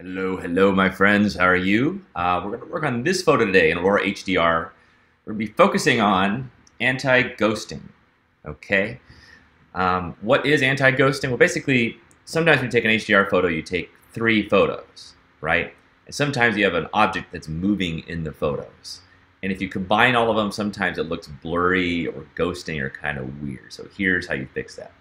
Hello, my friends. How are you? We're going to work on this photo today in Aurora HDR. We're going to be focusing on anti-ghosting. Okay. What is anti-ghosting? Well, basically, sometimes when you take an HDR photo, you take 3 photos, right? And sometimes you have an object that's moving in the photos. And if you combine all of them, sometimes it looks blurry or ghosting or kind of weird. So here's how you fix that.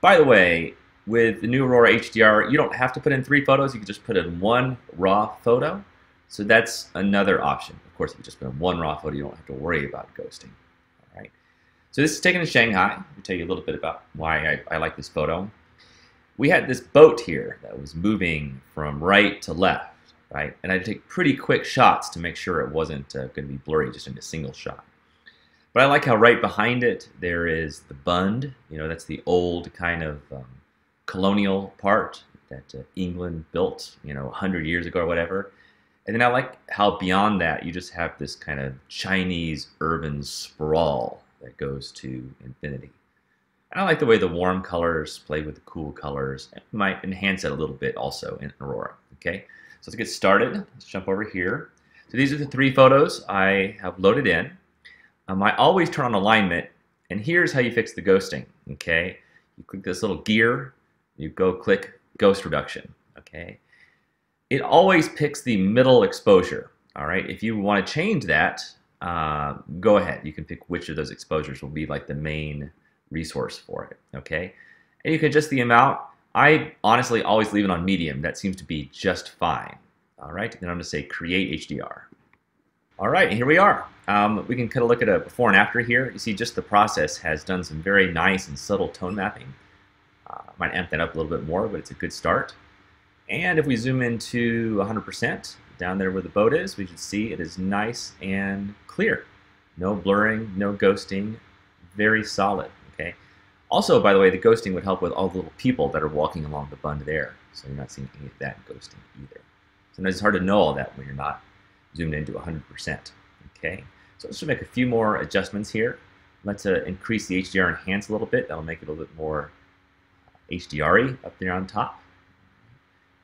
By the way, with the new Aurora HDR, you don't have to put in 3 photos. You can just put in 1 raw photo. So that's another option. Of course, if you just put in 1 raw photo, you don't have to worry about ghosting. All right. So this is taken in Shanghai. Let me tell you a little bit about why I like this photo. We had this boat here that was moving from right to left, right? And I had to take pretty quick shots to make sure it wasn't going to be blurry just in a single shot. But I like how right behind it there is the Bund. You know, that's the old kind of colonial part that England built, 100 years ago or whatever. And then I like how beyond that you just have this kind of Chinese urban sprawl that goes to infinity. And I like the way the warm colors play with the cool colors. It might enhance it a little bit also in Aurora. Okay, so let's get started. Let's jump over here. So these are the 3 photos I have loaded in. I always turn on alignment, and here's how you fix the ghosting. Okay, you click this little gear. You go click ghost reduction, okay? It always picks the middle exposure, all right? If you want to change that, go ahead. You can pick which of those exposures will be like the main resource for it, okay? And you can adjust the amount. I honestly always leave it on medium. That seems to be just fine, all right? Then I'm going to say create HDR. All right, and here we are. We can kind of look at a before and after here. You see just the process has done some very nice and subtle tone mapping. Might amp that up a little bit more, but it's a good start. And if we zoom into 100%, down there where the boat is, we should see it is nice and clear. No blurring, no ghosting, very solid, okay? Also, by the way, the ghosting would help with all the little people that are walking along the Bund there, so you're not seeing any of that ghosting either. Sometimes it's hard to know all that when you're not zoomed into 100%, okay? So let's just make a few more adjustments here. Let's increase the HDR enhance a little bit. That'll make it a little bit more HDR-y up there on top.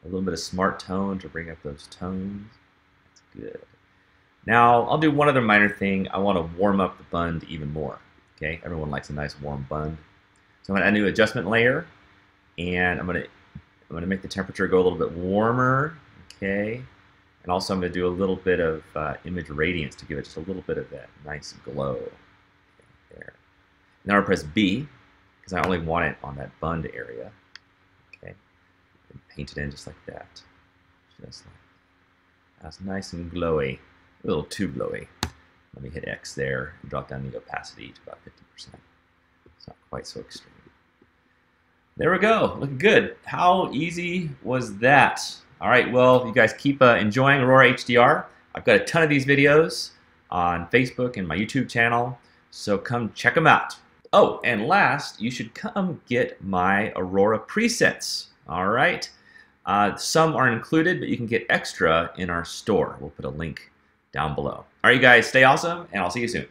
A little bit of smart tone to bring up those tones. That's good. Now, I'll do one other minor thing. I want to warm up the Bund even more. Okay, everyone likes a nice warm Bund. So I'm going to add a new adjustment layer, and I'm going to make the temperature go a little bit warmer. Okay, and also I'm going to do a little bit of image radiance to give it just a little bit of that nice glow. Okay, there. Now I'll press B, because I only want it on that Bund area. Okay, and paint it in just like that. Just like that. That's nice and glowy. A little too glowy. Let me hit X there and drop down the opacity to about 50%. It's not quite so extreme. There we go. Looking good. How easy was that? All right, well, you guys keep enjoying Aurora HDR. I've got a ton of these videos on Facebook and my YouTube channel, so come check them out. Oh, and last, you should come get my Aurora presets, all right? Some aren't included, but you can get extra in our store. We'll put a link down below. All right, you guys, stay awesome, and I'll see you soon.